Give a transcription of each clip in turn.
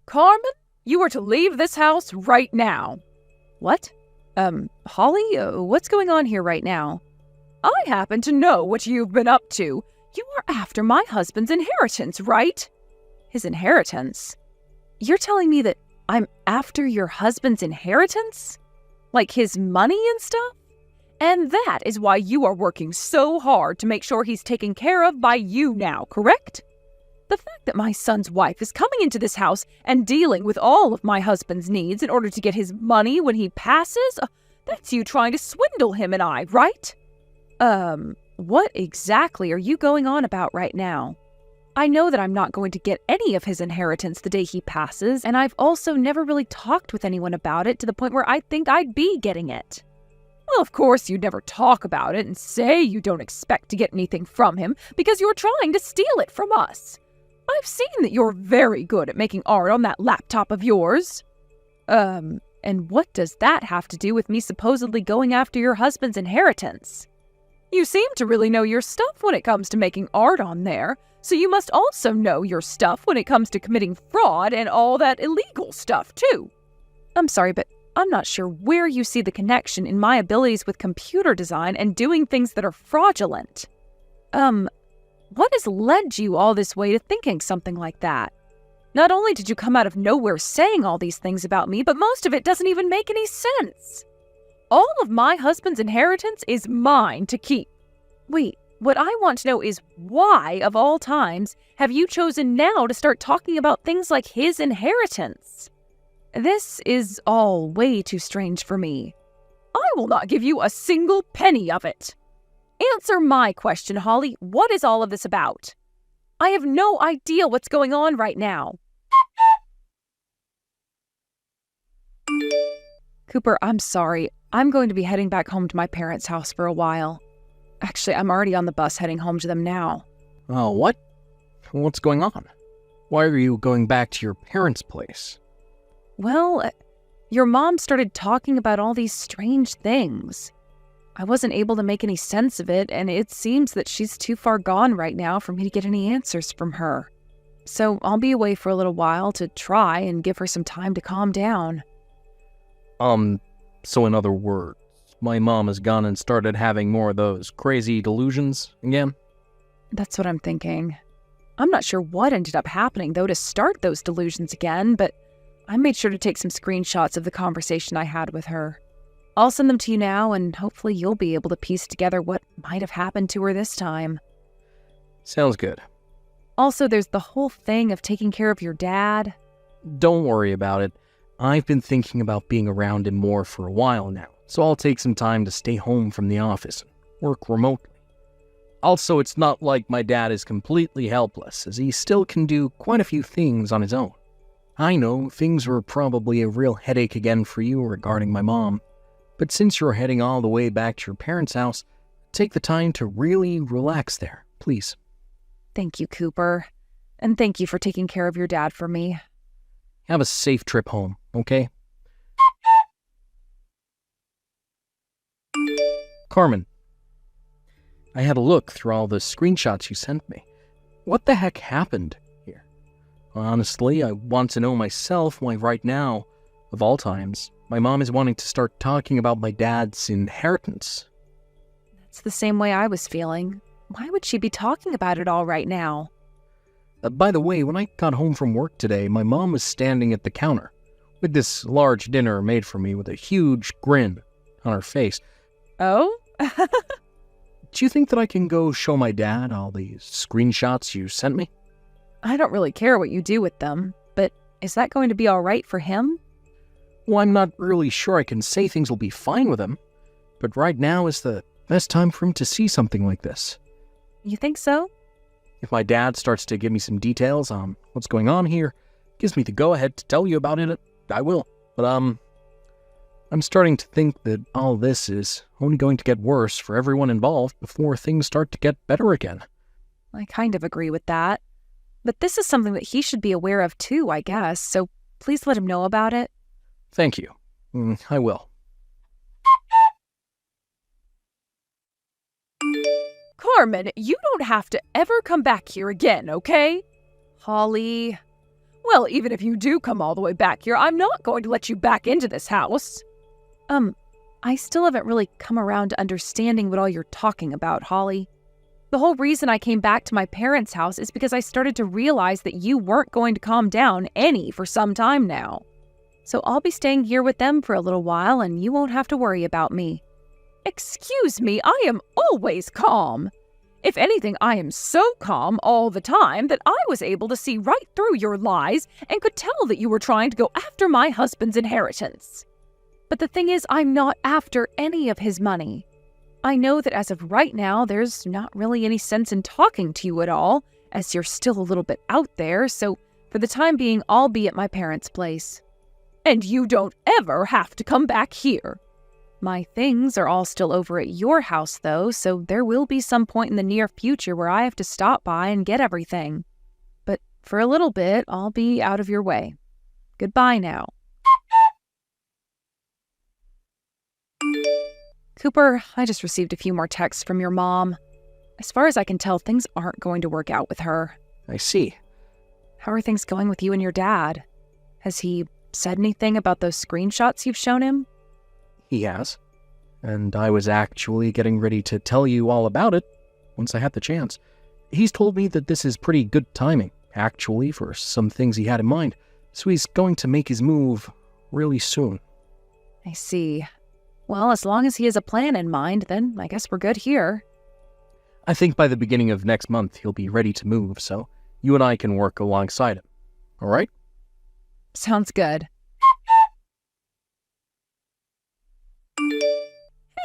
Carmen, you are to leave this house right now. What? Holly, what's going on here right now? I happen to know what you've been up to. You are after my husband's inheritance, right? His inheritance? You're telling me that I'm after your husband's inheritance? Like his money and stuff? And that is why you are working so hard to make sure he's taken care of by you now, correct? The fact that my son's wife is coming into this house and dealing with all of my husband's needs in order to get his money when he passes, that's you trying to swindle him and I, right? What exactly are you going on about right now? I know that I'm not going to get any of his inheritance the day he passes, and I've also never really talked with anyone about it to the point where I think I'd be getting it. Well, of course you'd never talk about it and say you don't expect to get anything from him because you're trying to steal it from us. I've seen that you're very good at making art on that laptop of yours. And what does that have to do with me supposedly going after your husband's inheritance? You seem to really know your stuff when it comes to making art on there, so you must also know your stuff when it comes to committing fraud and all that illegal stuff, too. I'm sorry, but I'm not sure where you see the connection in my abilities with computer design and doing things that are fraudulent. What has led you all this way to thinking something like that? Not only did you come out of nowhere saying all these things about me, but most of it doesn't even make any sense. All of my husband's inheritance is mine to keep. Wait, what I want to know is why, of all times, have you chosen now to start talking about things like his inheritance? This is all way too strange for me. I will not give you a single penny of it. Answer my question, Holly. What is all of this about? I have no idea what's going on right now. Cooper, I'm sorry. I'm going to be heading back home to my parents' house for a while. Actually, I'm already on the bus heading home to them now. Oh, what? What's going on? Why are you going back to your parents' place? Well, your mom started talking about all these strange things. I wasn't able to make any sense of it, and it seems that she's too far gone right now for me to get any answers from her. So I'll be away for a little while to try and give her some time to calm down. So in other words, my mom has gone and started having more of those crazy delusions again? That's what I'm thinking. I'm not sure what ended up happening, though, to start those delusions again, but I made sure to take some screenshots of the conversation I had with her. I'll send them to you now, and hopefully you'll be able to piece together what might have happened to her this time. Sounds good. Also, there's the whole thing of taking care of your dad. Don't worry about it. I've been thinking about being around him more for a while now, so I'll take some time to stay home from the office and work remotely. Also, it's not like my dad is completely helpless, as he still can do quite a few things on his own. I know things were probably a real headache again for you regarding my mom, but since you're heading all the way back to your parents' house, take the time to really relax there, please. Thank you, Cooper. And thank you for taking care of your dad for me. Have a safe trip home, okay? Carmen, I had a look through all the screenshots you sent me. What the heck happened here? Honestly, I want to know myself why right now, of all times, my mom is wanting to start talking about my dad's inheritance. That's the same way I was feeling. Why would she be talking about it all right now? By the way, when I got home from work today, my mom was standing at the counter with this large dinner made for me with a huge grin on her face. Oh? Do you think that I can go show my dad all these screenshots you sent me? I don't really care what you do with them, but is that going to be all right for him? Well, I'm not really sure I can say things will be fine with him, but right now is the best time for him to see something like this. You think so? If my dad starts to give me some details on what's going on here, gives me the go-ahead to tell you about it, I will. But, I'm starting to think that all this is only going to get worse for everyone involved before things start to get better again. I kind of agree with that. But this is something that he should be aware of too, I guess, so please let him know about it. Thank you. I will. Carmen, you don't have to ever come back here again, okay? Holly. Well, even if you do come all the way back here, I'm not going to let you back into this house. I still haven't really come around to understanding what all you're talking about, Holly. The whole reason I came back to my parents' house is because I started to realize that you weren't going to calm down any for some time now. So I'll be staying here with them for a little while and you won't have to worry about me. Excuse me, I am always calm. If anything, I am so calm all the time that I was able to see right through your lies and could tell that you were trying to go after my husband's inheritance. But the thing is, I'm not after any of his money. I know that as of right now, there's not really any sense in talking to you at all, as you're still a little bit out there, so for the time being, I'll be at my parents' place. And you don't ever have to come back here. My things are all still over at your house, though, so there will be some point in the near future where I have to stop by and get everything. But for a little bit, I'll be out of your way. Goodbye now. Cooper, I just received a few more texts from your mom. As far as I can tell, things aren't going to work out with her. I see. How are things going with you and your dad? Has he said anything about those screenshots you've shown him? He has. And I was actually getting ready to tell you all about it once I had the chance. He's told me that this is pretty good timing, actually, for some things he had in mind. So he's going to make his move really soon. I see. Well, as long as he has a plan in mind, then I guess we're good here. I think by the beginning of next month he'll be ready to move, so you and I can work alongside him. All right? Sounds good.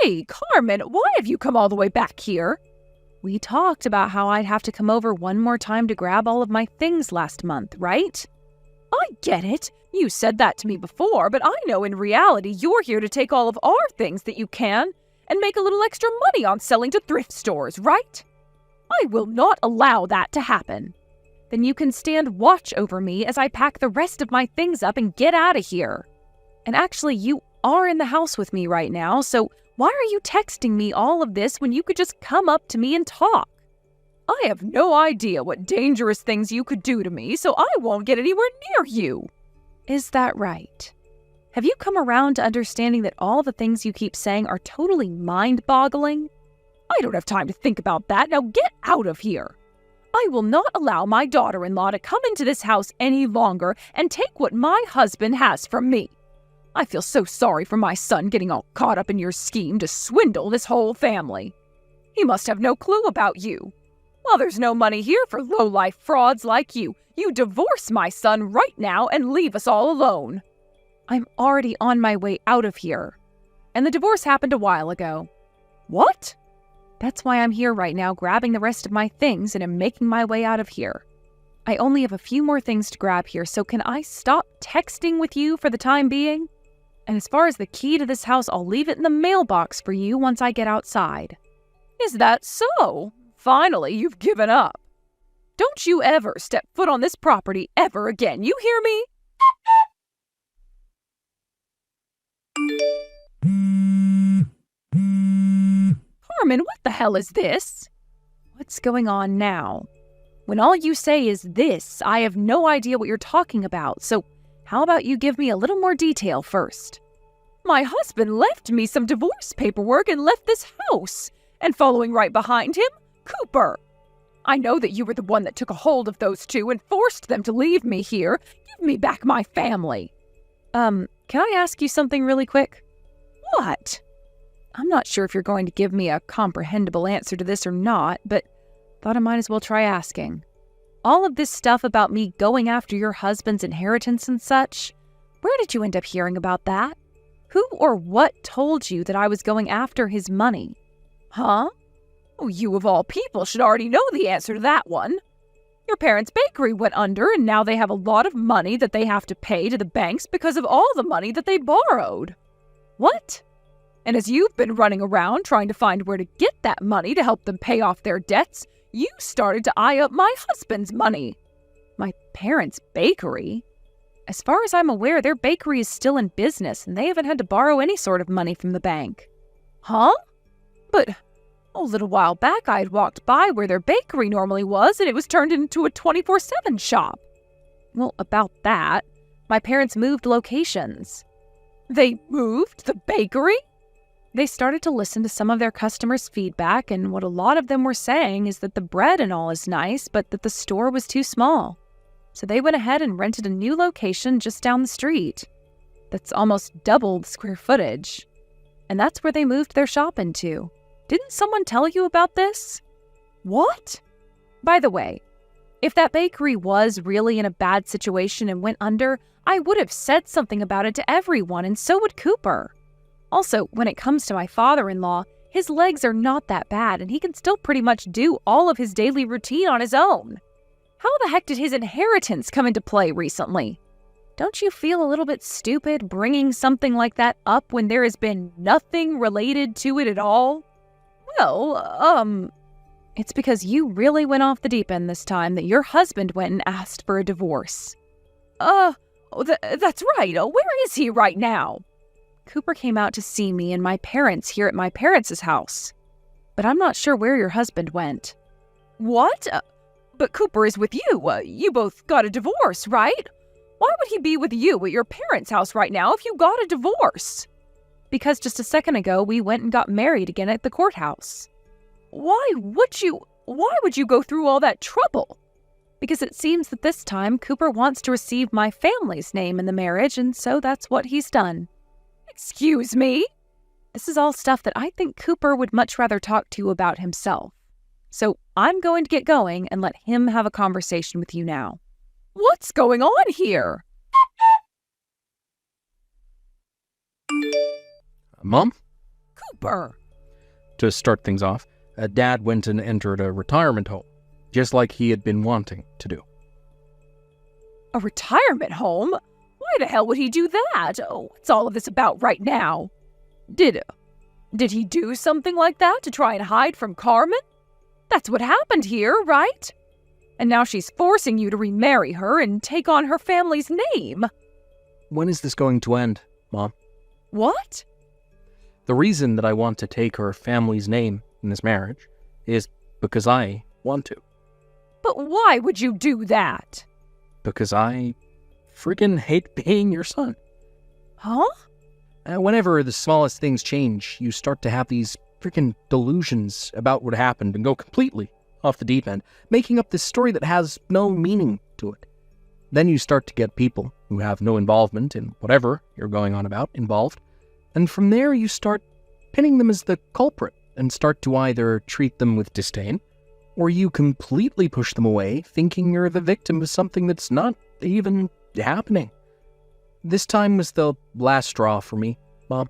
Hey, Carmen, why have you come all the way back here? We talked about how I'd have to come over one more time to grab all of my things last month, right? I get it. You said that to me before, but I know in reality you're here to take all of our things that you can and make a little extra money on selling to thrift stores, right? I will not allow that to happen. Then you can stand watch over me as I pack the rest of my things up and get out of here. And actually, you are in the house with me right now, so why are you texting me all of this when you could just come up to me and talk? I have no idea what dangerous things you could do to me, so I won't get anywhere near you. Is that right? Have you come around to understanding that all the things you keep saying are totally mind-boggling? I don't have time to think about that. Now get out of here. I will not allow my daughter-in-law to come into this house any longer and take what my husband has from me. I feel so sorry for my son getting all caught up in your scheme to swindle this whole family. He must have no clue about you. Well, there's no money here for low-life frauds like you. You divorce my son right now and leave us all alone. I'm already on my way out of here. And the divorce happened a while ago. What? That's why I'm here right now grabbing the rest of my things and am making my way out of here. I only have a few more things to grab here, so can I stop texting with you for the time being? And as far as the key to this house, I'll leave it in the mailbox for you once I get outside. Is that so? Finally, you've given up. Don't you ever step foot on this property ever again, you hear me? Carmen, what the hell is this? What's going on now? When all you say is this, I have no idea what you're talking about, so how about you give me a little more detail first? My husband left me some divorce paperwork and left this house, and following right behind him, Cooper. I know that you were the one that took a hold of those two and forced them to leave me here. Give me back my family. Can I ask you something really quick? What? I'm not sure if you're going to give me a comprehensible answer to this or not, but thought I might as well try asking. All of this stuff about me going after your husband's inheritance and such, where did you end up hearing about that? Who or what told you that I was going after his money? Huh? Oh, you of all people should already know the answer to that one. Your parents' bakery went under and now they have a lot of money that they have to pay to the banks because of all the money that they borrowed. What? And as you've been running around trying to find where to get that money to help them pay off their debts, you started to eye up my husband's money. My parents' bakery? As far as I'm aware, their bakery is still in business and they haven't had to borrow any sort of money from the bank. Huh? But a little while back I had walked by where their bakery normally was and it was turned into a 24/7 shop. Well, about that, my parents moved locations. They moved the bakery? They started to listen to some of their customers' feedback, and what a lot of them were saying is that the bread and all is nice, but that the store was too small. So they went ahead and rented a new location just down the street. That's almost double the square footage. And that's where they moved their shop into. Didn't someone tell you about this? What? By the way, if that bakery was really in a bad situation and went under, I would have said something about it to everyone, and so would Cooper. Also, when it comes to my father-in-law, his legs are not that bad, and he can still pretty much do all of his daily routine on his own. How the heck did his inheritance come into play recently? Don't you feel a little bit stupid bringing something like that up when there has been nothing related to it at all? Well, it's because you really went off the deep end this time that your husband went and asked for a divorce. That's right. Where is he right now? Cooper came out to see me and my parents here at my parents' house. But I'm not sure where your husband went. What? But Cooper is with you. You both got a divorce, right? Why would he be with you at your parents' house right now if you got a divorce? Because just a second ago, we went and got married again at the courthouse. Why would you go through all that trouble? Because it seems that this time Cooper wants to receive my family's name in the marriage, and so that's what he's done. Excuse me? This is all stuff that I think Cooper would much rather talk to you about himself. So I'm going to get going and let him have a conversation with you now. What's going on here? Mom? Cooper! To start things off, Dad went and entered a retirement home, just like he had been wanting to do. A retirement home? Why the hell would he do that? What's all of this about right now? Did he do something like that to try and hide from Carmen? That's what happened here, right? And now she's forcing you to remarry her and take on her family's name. When is this going to end, Mom? What? The reason that I want to take her family's name in this marriage is because I want to. But why would you do that? Because I friggin' hate being your son. Huh? Whenever the smallest things change, you start to have these friggin' delusions about what happened and go completely off the deep end, making up this story that has no meaning to it. Then you start to get people who have no involvement in whatever you're going on about involved, and from there you start pinning them as the culprit and start to either treat them with disdain, or you completely push them away, thinking you're the victim of something that's not even happening. This time was the last straw for me, Mom.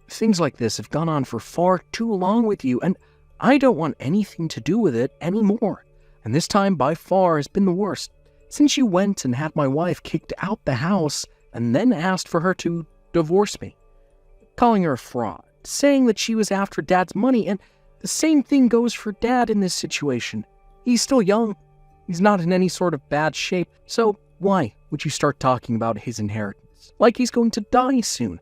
Things like this have gone on for far too long with you, and I don't want anything to do with it anymore. And this time, by far, has been the worst. Since you went and had my wife kicked out the house, and then asked for her to divorce me. Calling her a fraud, saying that she was after Dad's money, and the same thing goes for Dad in this situation. He's still young. He's not in any sort of bad shape, so why would you start talking about his inheritance? Like he's going to die soon.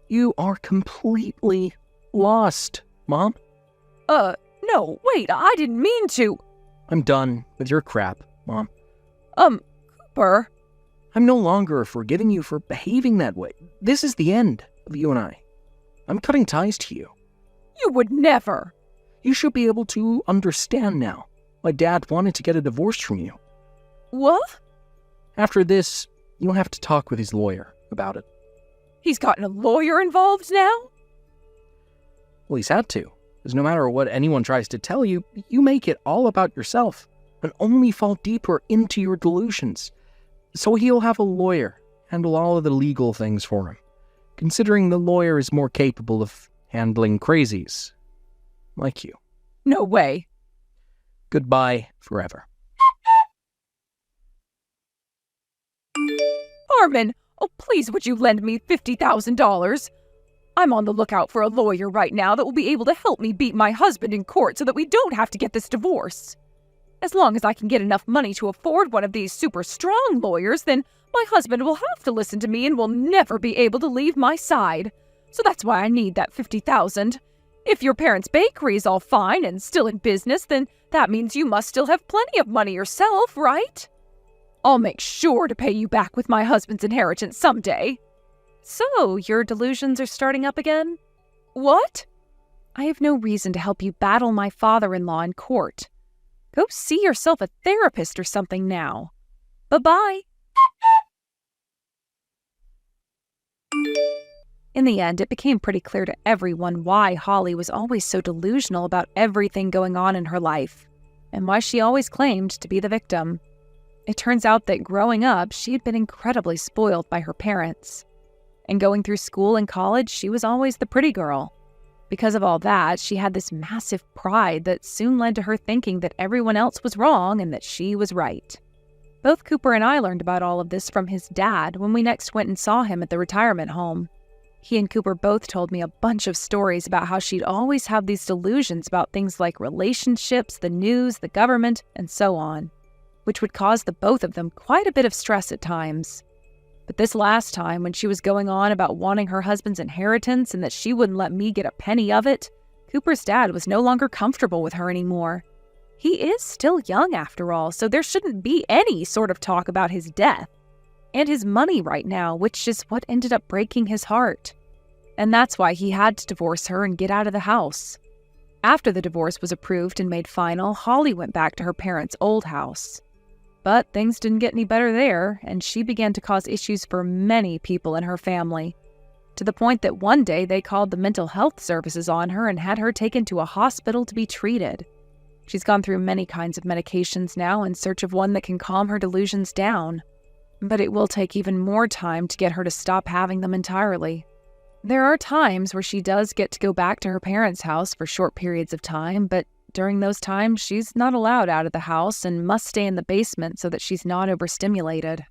You are completely lost, Mom. No, wait, I didn't mean to. I'm done with your crap, Mom. Cooper. I'm no longer forgiving you for behaving that way. This is the end of you and I. I'm cutting ties to you. You would never. You should be able to understand now why Dad wanted to get a divorce from you. What? After this, you'll have to talk with his lawyer about it. He's gotten a lawyer involved now? Well, he's had to, because no matter what anyone tries to tell you, you make it all about yourself and only fall deeper into your delusions. So he'll have a lawyer handle all of the legal things for him, considering the lawyer is more capable of handling crazies like you. No way. Goodbye forever. Carmen, oh please would you lend me $50,000? I'm on the lookout for a lawyer right now that will be able to help me beat my husband in court so that we don't have to get this divorce. As long as I can get enough money to afford one of these super strong lawyers, then my husband will have to listen to me and will never be able to leave my side. So that's why I need that $50,000. If your parents' bakery is all fine and still in business, then that means you must still have plenty of money yourself, right? I'll make sure to pay you back with my husband's inheritance someday." "So, your delusions are starting up again?" "What?" "I have no reason to help you battle my father-in-law in court. Go see yourself a therapist or something now. Bye-bye." In the end, it became pretty clear to everyone why Holly was always so delusional about everything going on in her life, and why she always claimed to be the victim. It turns out that growing up, she had been incredibly spoiled by her parents. And going through school and college, she was always the pretty girl. Because of all that, she had this massive pride that soon led to her thinking that everyone else was wrong and that she was right. Both Cooper and I learned about all of this from his dad when we next went and saw him at the retirement home. He and Cooper both told me a bunch of stories about how she'd always have these delusions about things like relationships, the news, the government, and so on, which would cause the both of them quite a bit of stress at times. But this last time, when she was going on about wanting her husband's inheritance and that she wouldn't let me get a penny of it, Cooper's dad was no longer comfortable with her anymore. He is still young after all, so there shouldn't be any sort of talk about his death and his money right now, which is what ended up breaking his heart. And that's why he had to divorce her and get out of the house. After the divorce was approved and made final, Holly went back to her parents' old house. But things didn't get any better there, and she began to cause issues for many people in her family, to the point that one day they called the mental health services on her and had her taken to a hospital to be treated. She's gone through many kinds of medications now in search of one that can calm her delusions down. But it will take even more time to get her to stop having them entirely. There are times where she does get to go back to her parents' house for short periods of time, but during those times, she's not allowed out of the house and must stay in the basement so that she's not overstimulated.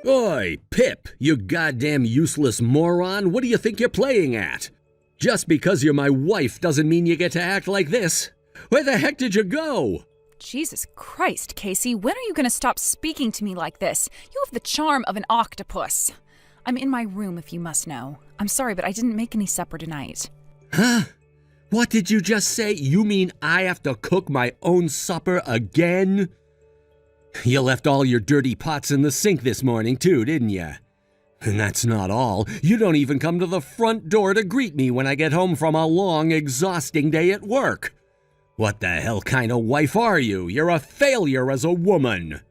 Oi, Pip, you goddamn useless moron, what do you think you're playing at? Just because you're my wife doesn't mean you get to act like this. Where the heck did you go? Jesus Christ, Casey, when are you going to stop speaking to me like this? You have the charm of an octopus. I'm in my room, if you must know. I'm sorry, but I didn't make any supper tonight. Huh? What did you just say? You mean I have to cook my own supper again? You left all your dirty pots in the sink this morning too, didn't you? And that's not all. You don't even come to the front door to greet me when I get home from a long, exhausting day at work. What the hell kind of wife are you? You're a failure as a woman.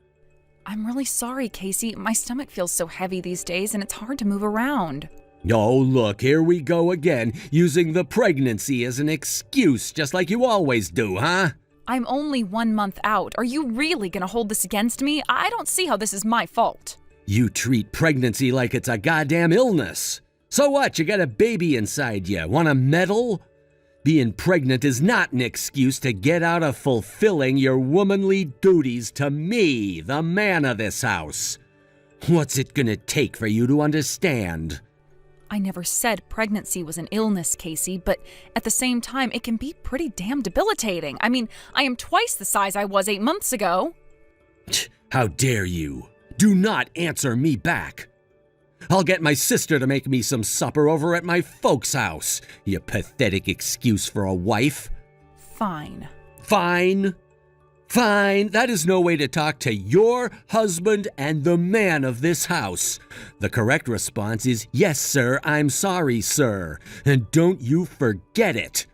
I'm really sorry, Casey. My stomach feels so heavy these days and it's hard to move around. Oh, look, here we go again, using the pregnancy as an excuse, just like you always do, huh? I'm only 1 month out. Are you really going to hold this against me? I don't see how this is my fault. You treat pregnancy like it's a goddamn illness. So what, you got a baby inside you, want a medal? Being pregnant is not an excuse to get out of fulfilling your womanly duties to me, the man of this house. What's it gonna take for you to understand? I never said pregnancy was an illness, Casey, but at the same time, it can be pretty damn debilitating. I mean, I am twice the size I was 8 months ago. How dare you? Do not answer me back. I'll get my sister to make me some supper over at my folks' house. You pathetic excuse for a wife. Fine. Fine? Fine, that is no way to talk to your husband and the man of this house. The correct response is, yes, sir, I'm sorry, sir. And don't you forget it.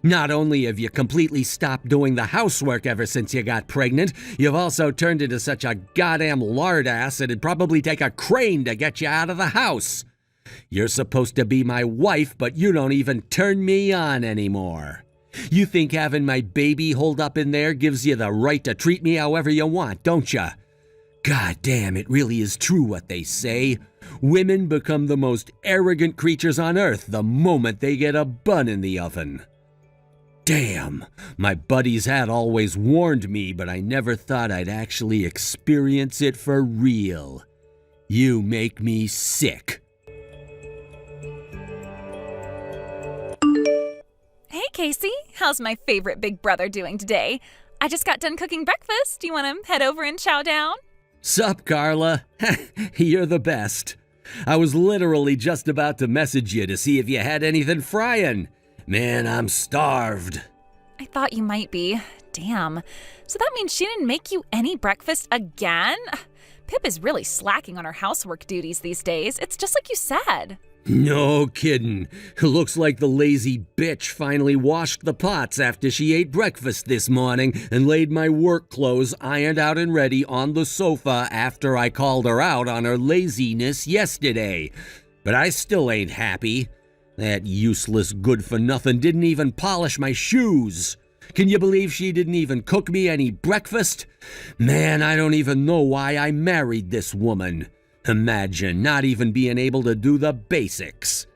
Not only have you completely stopped doing the housework ever since you got pregnant, you've also turned into such a goddamn lard ass it'd probably take a crane to get you out of the house. You're supposed to be my wife, but you don't even turn me on anymore. You think having my baby holed up in there gives you the right to treat me however you want, don't you? God damn, it really is true what they say. Women become the most arrogant creatures on earth the moment they get a bun in the oven. Damn, my buddies had always warned me, but I never thought I'd actually experience it for real. You make me sick. Hey, Casey, how's my favorite big brother doing today? I just got done cooking breakfast. Do you want to head over and chow down? Sup, Carla? You're the best. I was literally just about to message you to see if you had anything frying. Man, I'm starved. I thought you might be. Damn. So that means she didn't make you any breakfast again? Pip is really slacking on her housework duties these days. It's just like you said. No kidding. Looks like the lazy bitch finally washed the pots after she ate breakfast this morning and laid my work clothes ironed out and ready on the sofa after I called her out on her laziness yesterday. But I still ain't happy. That useless good-for-nothing didn't even polish my shoes. Can you believe she didn't even cook me any breakfast? Man, I don't even know why I married this woman. Imagine not even being able to do the basics.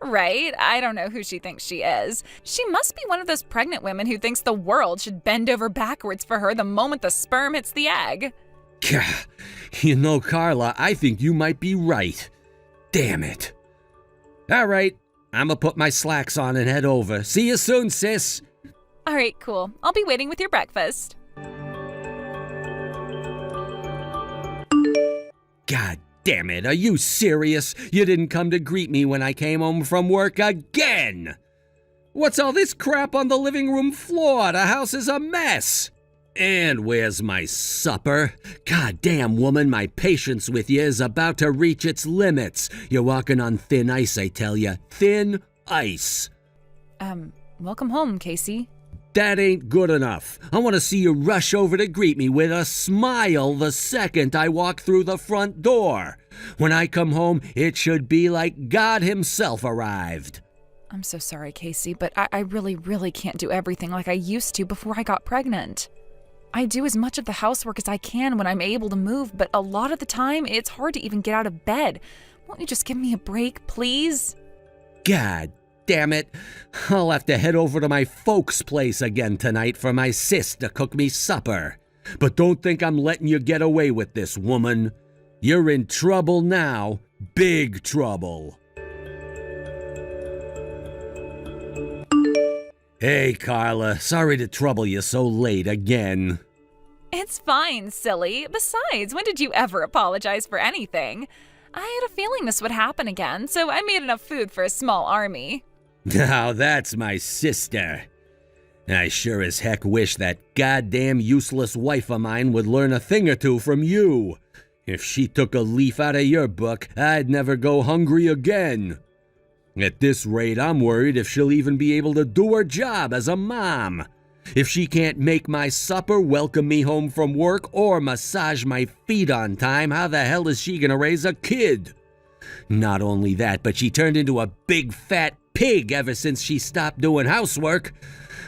Right? I don't know who she thinks she is. She must be one of those pregnant women who thinks the world should bend over backwards for her the moment the sperm hits the egg. Gah, you know, Carla, I think you might be right. Damn it. All right, I'ma put my slacks on and head over. See you soon, sis. All right, cool. I'll be waiting with your breakfast. God damn it, are you serious? You didn't come to greet me when I came home from work again! What's all this crap on the living room floor? The house is a mess! And where's my supper? God damn, woman, my patience with you is about to reach its limits. You're walking on thin ice, I tell you. Thin ice. Welcome home, Casey. That ain't good enough. I want to see you rush over to greet me with a smile the second I walk through the front door. When I come home, it should be like God himself arrived. I'm so sorry, Casey, but I really can't do everything like I used to before I got pregnant. I do as much of the housework as I can when I'm able to move, but a lot of the time, it's hard to even get out of bed. Won't you just give me a break, please? God damn it. I'll have to head over to my folks' place again tonight for my sis to cook me supper. But don't think I'm letting you get away with this, woman. You're in trouble now. Big trouble. Hey, Carla. Sorry to trouble you so late again. It's fine, silly. Besides, when did you ever apologize for anything? I had a feeling this would happen again, so I made enough food for a small army. Now that's my sister. I sure as heck wish that goddamn useless wife of mine would learn a thing or two from you. If she took a leaf out of your book, I'd never go hungry again. At this rate, I'm worried if she'll even be able to do her job as a mom. If she can't make my supper, welcome me home from work, or massage my feet on time, how the hell is she gonna raise a kid? Not only that, but she turned into a big fat pig ever since she stopped doing housework.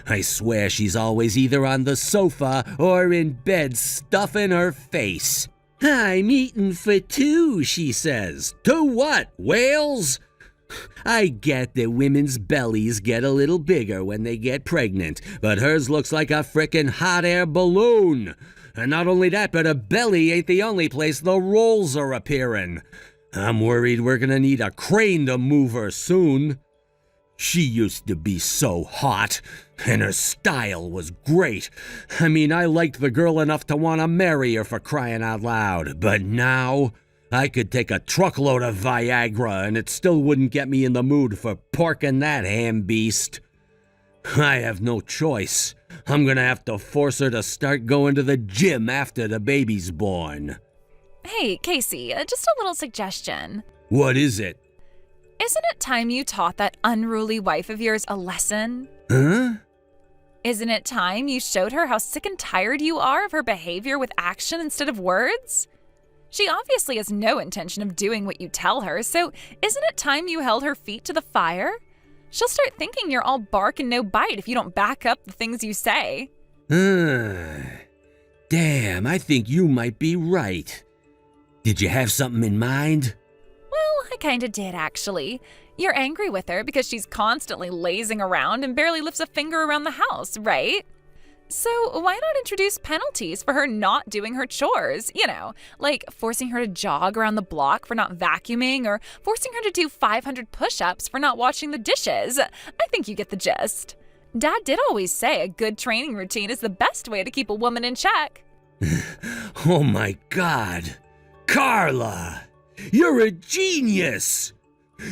I swear she's always either on the sofa or in bed stuffing her face. I'm eating for two, she says. To what, whales? I get that women's bellies get a little bigger when they get pregnant, but hers looks like a frickin' hot air balloon. And not only that, but her belly ain't the only place the rolls are appearing. I'm worried we're gonna need a crane to move her soon. She used to be so hot, and her style was great. I mean, I liked the girl enough to want to marry her, for crying out loud. But now, I could take a truckload of Viagra and it still wouldn't get me in the mood for porking that ham beast. I have no choice. I'm gonna have to force her to start going to the gym after the baby's born. Hey, Casey, just a little suggestion. What is it? Isn't it time you taught that unruly wife of yours a lesson? Huh? Isn't it time you showed her how sick and tired you are of her behavior with action instead of words? She obviously has no intention of doing what you tell her, so isn't it time you held her feet to the fire? She'll start thinking you're all bark and no bite if you don't back up the things you say. Damn, I think you might be right. Did you have something in mind? Well, I kinda did, actually. You're angry with her because she's constantly lazing around and barely lifts a finger around the house, right? So why not introduce penalties for her not doing her chores? You know, like forcing her to jog around the block for not vacuuming or forcing her to do 500 push-ups for not washing the dishes. I think you get the gist. Dad did always say a good training routine is the best way to keep a woman in check. Oh my God. Carla! You're a genius!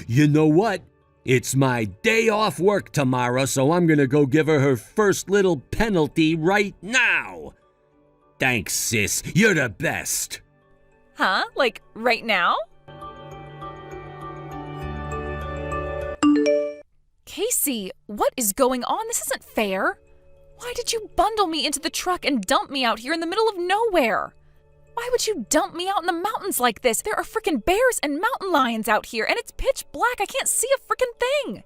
You know what? It's my day off work tomorrow, so I'm gonna go give her first little penalty right now. Thanks, sis. You're the best. Huh? Like, right now? Casey, what is going on? This isn't fair. Why did you bundle me into the truck and dump me out here in the middle of nowhere? Why would you dump me out in the mountains like this? There are frickin' bears and mountain lions out here, and it's pitch black. I can't see a frickin' thing.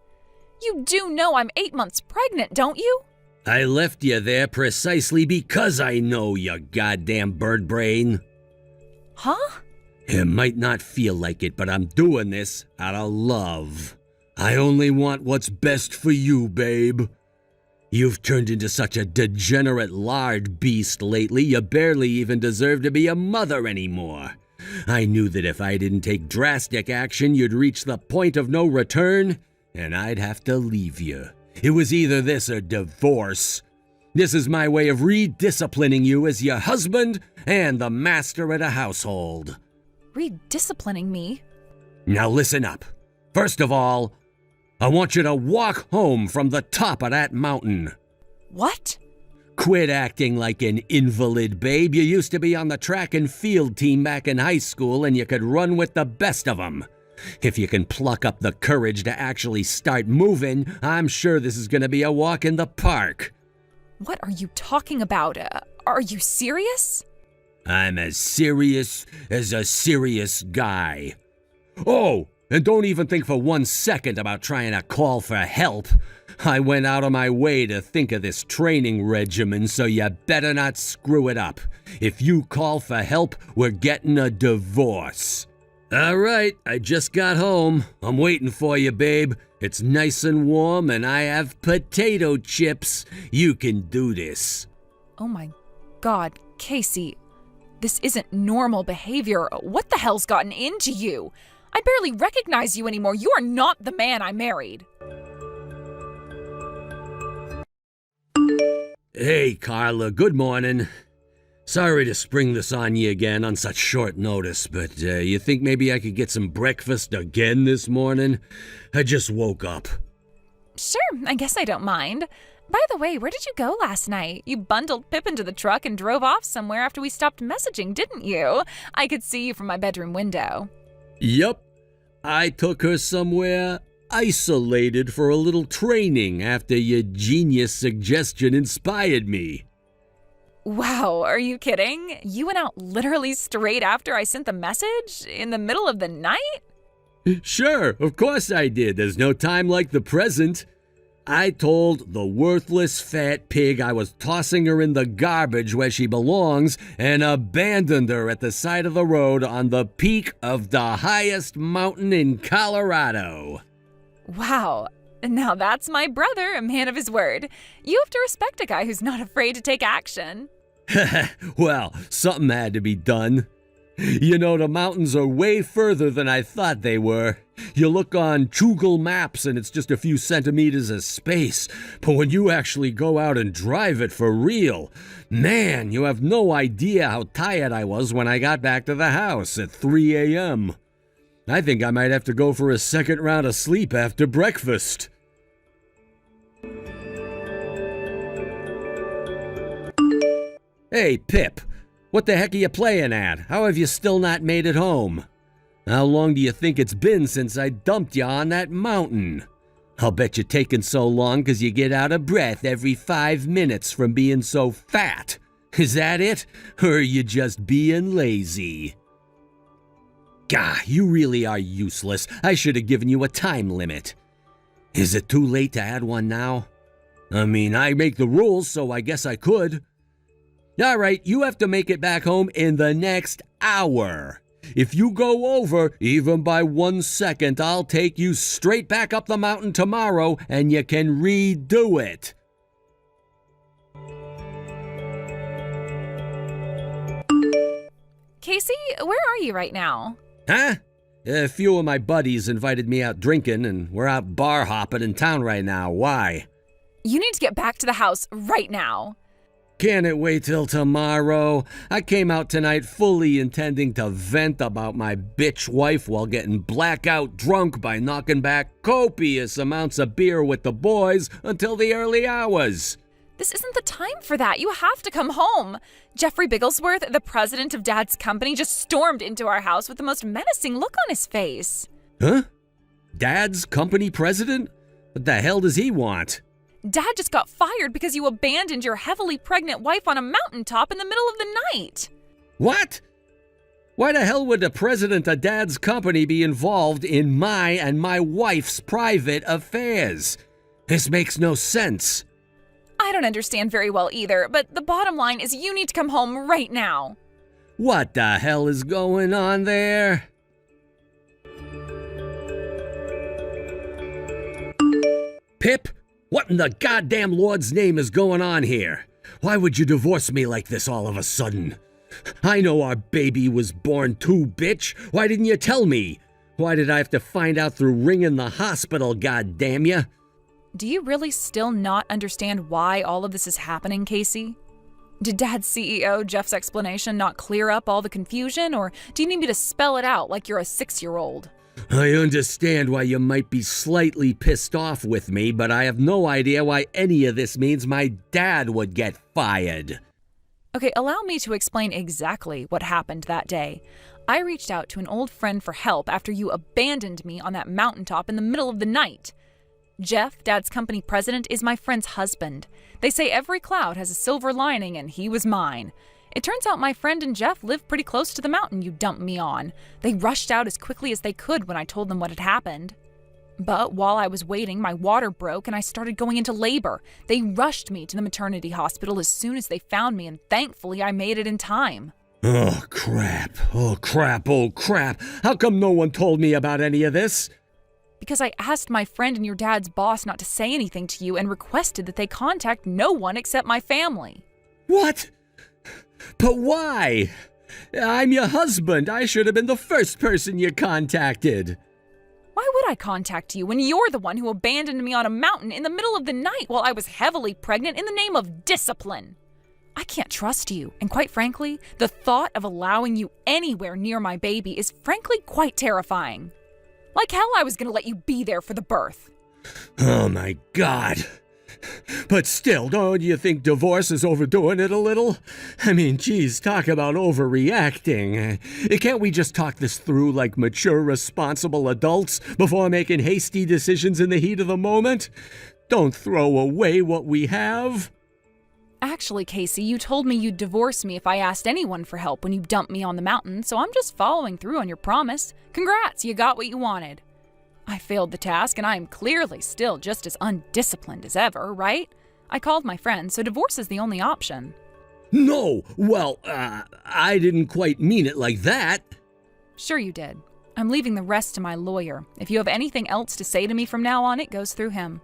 You do know I'm 8 months pregnant, don't you? I left you there precisely because I know, you goddamn bird brain. Huh? It might not feel like it, but I'm doing this out of love. I only want what's best for you, babe. You've turned into such a degenerate lard beast lately, you barely even deserve to be a mother anymore. I knew that if I didn't take drastic action, you'd reach the point of no return, and I'd have to leave you. It was either this or divorce. This is my way of redisciplining you as your husband and the master of the household. Redisciplining me? Now listen up. First of all, I want you to walk home from the top of that mountain. What? Quit acting like an invalid, babe. You used to be on the track and field team back in high school, and you could run with the best of them. If you can pluck up the courage to actually start moving, I'm sure this is going to be a walk in the park. What are you talking about? Are you serious? I'm as serious as a serious guy. Oh, and don't even think for 1 second about trying to call for help. I went out of my way to think of this training regimen, so you better not screw it up. If you call for help, we're getting a divorce. All right, I just got home. I'm waiting for you, babe. It's nice and warm, and I have potato chips. You can do this. Oh my God, Casey. This isn't normal behavior. What the hell's gotten into you? I barely recognize you anymore. You are not the man I married. Hey, Carla, good morning. Sorry to spring this on you again on such short notice, but you think maybe I could get some breakfast again this morning? I just woke up. Sure, I guess I don't mind. By the way, where did you go last night? You bundled Pip into the truck and drove off somewhere after we stopped messaging, didn't you? I could see you from my bedroom window. Yup. I took her somewhere isolated for a little training after your genius suggestion inspired me. Wow, are you kidding? You went out literally straight after I sent the message? In the middle of the night? Sure, of course I did. There's no time like the present. I told the worthless fat pig I was tossing her in the garbage where she belongs and abandoned her at the side of the road on the peak of the highest mountain in Colorado. Wow. Now that's my brother, a man of his word. You have to respect a guy who's not afraid to take action. Well, something had to be done. You know, the mountains are way further than I thought they were. You look on Google Maps and it's just a few centimeters of space. But when you actually go out and drive it for real, man, you have no idea how tired I was when I got back to the house at 3 a.m. I think I might have to go for a second round of sleep after breakfast. Hey, Pip. What the heck are you playing at? How have you still not made it home? How long do you think it's been since I dumped you on that mountain? I'll bet you're taking so long because you get out of breath every 5 minutes from being so fat. Is that it? Or are you just being lazy? Gah, you really are useless. I should have given you a time limit. Is it too late to add one now? I mean, I make the rules, so I guess I could. All right, you have to make it back home in the next hour. If you go over, even by 1 second, I'll take you straight back up the mountain tomorrow and you can redo it. Casey, where are you right now? Huh? A few of my buddies invited me out drinking and we're out bar hopping in town right now. Why? You need to get back to the house right now. Can it wait till tomorrow? I came out tonight fully intending to vent about my bitch wife while getting blackout drunk by knocking back copious amounts of beer with the boys until the early hours. This isn't the time for that. You have to come home. Jeffrey Bigglesworth, the president of Dad's company, just stormed into our house with the most menacing look on his face. Huh? Dad's company president? What the hell does he want? Dad just got fired because you abandoned your heavily pregnant wife on a mountaintop in the middle of the night. What? Why the hell would the president of Dad's company be involved in my and my wife's private affairs? This makes no sense. I don't understand very well either, but the bottom line is you need to come home right now. What the hell is going on there? Pip, what in the goddamn Lord's name is going on here? Why would you divorce me like this all of a sudden? I know our baby was born too, bitch. Why didn't you tell me? Why did I have to find out through ringing the hospital, goddamn ya? Do you really still not understand why all of this is happening, Casey? Did Dad's CEO, Jeff's explanation, not clear up all the confusion, or do you need me to spell it out like you're a 6-year-old? I understand why you might be slightly pissed off with me, but I have no idea why any of this means my dad would get fired. Okay, allow me to explain exactly what happened that day. I reached out to an old friend for help after you abandoned me on that mountaintop in the middle of the night. Jeff, Dad's company president, is my friend's husband. They say every cloud has a silver lining, and he was mine. It turns out my friend and Jeff live pretty close to the mountain you dumped me on. They rushed out as quickly as they could when I told them what had happened. But while I was waiting, my water broke and I started going into labor. They rushed me to the maternity hospital as soon as they found me, and thankfully I made it in time. Oh, crap. Oh, crap. Oh, crap. How come no one told me about any of this? Because I asked my friend and your dad's boss not to say anything to you and requested that they contact no one except my family. What? But why? I'm your husband. I should have been the first person you contacted. Why would I contact you when you're the one who abandoned me on a mountain in the middle of the night while I was heavily pregnant in the name of discipline? I can't trust you, and quite frankly, the thought of allowing you anywhere near my baby is frankly quite terrifying. Like hell I was gonna let you be there for the birth. Oh my God. But still, don't you think divorce is overdoing it a little? I mean, geez, talk about overreacting. Can't we just talk this through like mature, responsible adults before making hasty decisions in the heat of the moment? Don't throw away what we have. Actually, Casey, you told me you'd divorce me if I asked anyone for help when you dumped me on the mountain, so I'm just following through on your promise. Congrats, you got what you wanted. I failed the task, and I am clearly still just as undisciplined as ever, right? I called my friend, so divorce is the only option. No, well, I didn't quite mean it like that. Sure you did. I'm leaving the rest to my lawyer. If you have anything else to say to me from now on, it goes through him.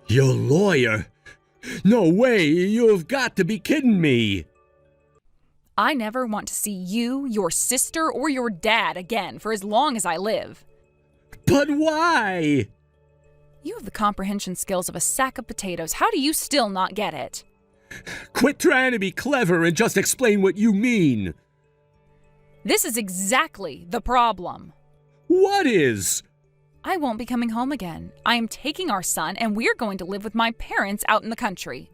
Your lawyer? No way, you've got to be kidding me. I never want to see you, your sister, or your dad again for as long as I live. But why? You have the comprehension skills of a sack of potatoes. How do you still not get it? Quit trying to be clever and just explain what you mean. This is exactly the problem. What is? I won't be coming home again. I am taking our son, and we're going to live with my parents out in the country.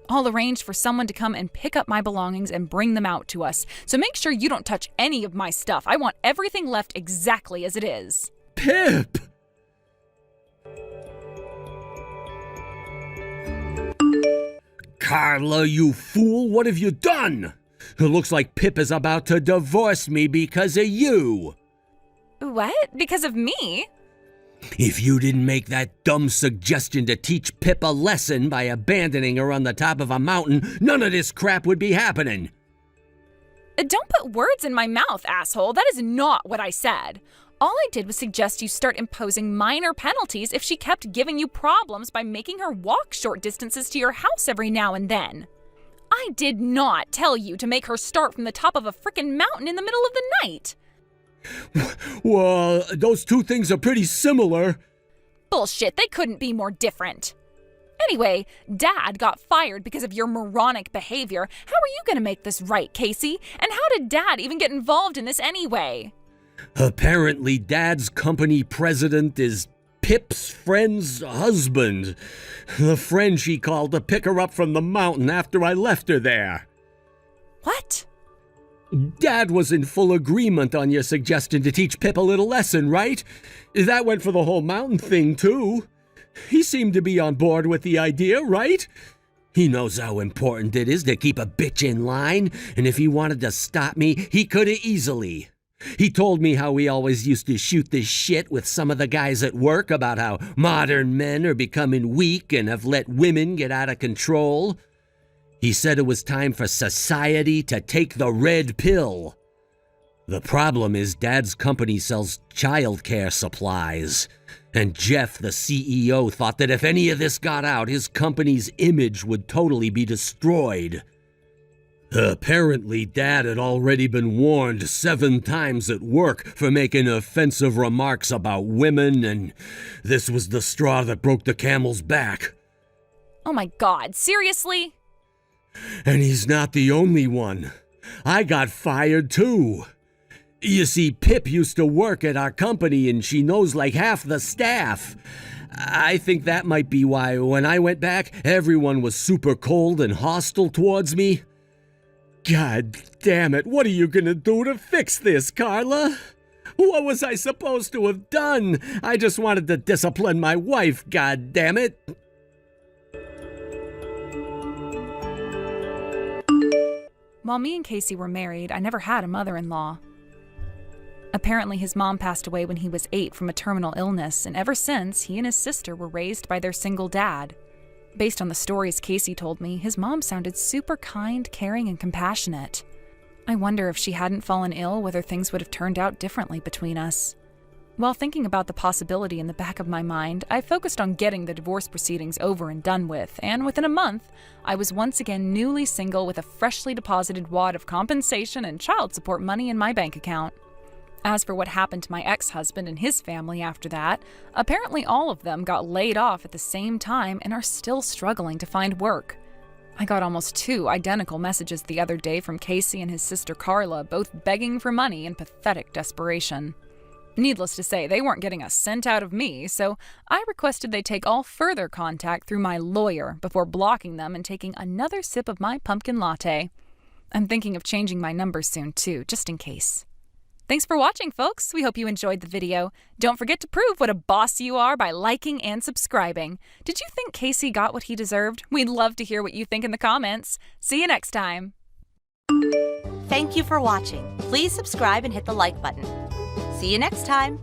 I'll arrange for someone to come and pick up my belongings and bring them out to us. So make sure you don't touch any of my stuff. I want everything left exactly as it is. Pip! Carla, you fool, what have you done? It looks like Pip is about to divorce me because of you. What? Because of me? If you didn't make that dumb suggestion to teach Pip a lesson by abandoning her on the top of a mountain, none of this crap would be happening. Don't put words in my mouth, asshole. That is not what I said. All I did was suggest you start imposing minor penalties if she kept giving you problems by making her walk short distances to your house every now and then. I did not tell you to make her start from the top of a frickin' mountain in the middle of the night. Well, those two things are pretty similar. Bullshit, they couldn't be more different. Anyway, Dad got fired because of your moronic behavior. How are you going to make this right, Casey? And how did Dad even get involved in this anyway? Apparently, Dad's company president is Pip's friend's husband. The friend she called to pick her up from the mountain after I left her there. What? Dad was in full agreement on your suggestion to teach Pip a little lesson, right? That went for the whole mountain thing, too. He seemed to be on board with the idea, right? He knows how important it is to keep a bitch in line, and if he wanted to stop me, he could have easily. He told me how he always used to shoot the shit with some of the guys at work about how modern men are becoming weak and have let women get out of control. He said it was time for society to take the red pill. The problem is Dad's company sells childcare supplies, and Jeff, the CEO, thought that if any of this got out, his company's image would totally be destroyed. Apparently, Dad had already been warned 7 times at work for making offensive remarks about women, and this was the straw that broke the camel's back. Oh my God, seriously? And he's not the only one. I got fired too. You see, Pip used to work at our company and she knows like half the staff. I think that might be why when I went back, everyone was super cold and hostile towards me. God damn it, what are you gonna do to fix this, Carla? What was I supposed to have done? I just wanted to discipline my wife, god damn it. While me and Casey were married, I never had a mother-in-law. Apparently, his mom passed away when he was 8 from a terminal illness, and ever since, he and his sister were raised by their single dad. Based on the stories Casey told me, his mom sounded super kind, caring, and compassionate. I wonder if she hadn't fallen ill, whether things would have turned out differently between us. While thinking about the possibility in the back of my mind, I focused on getting the divorce proceedings over and done with, and within a month, I was once again newly single with a freshly deposited wad of compensation and child support money in my bank account. As for what happened to my ex-husband and his family after that, apparently all of them got laid off at the same time and are still struggling to find work. I got almost 2 identical messages the other day from Casey and his sister Carla, both begging for money in pathetic desperation. Needless to say, they weren't getting a cent out of me, so I requested they take all further contact through my lawyer before blocking them and taking another sip of my pumpkin latte. I'm thinking of changing my number soon too, just in case. Thanks for watching, folks. We hope you enjoyed the video. Don't forget to prove what a boss you are by liking and subscribing. Did you think Casey got what he deserved? We'd love to hear what you think in the comments. See you next time. Thank you for watching. Please subscribe and hit the like button. See you next time.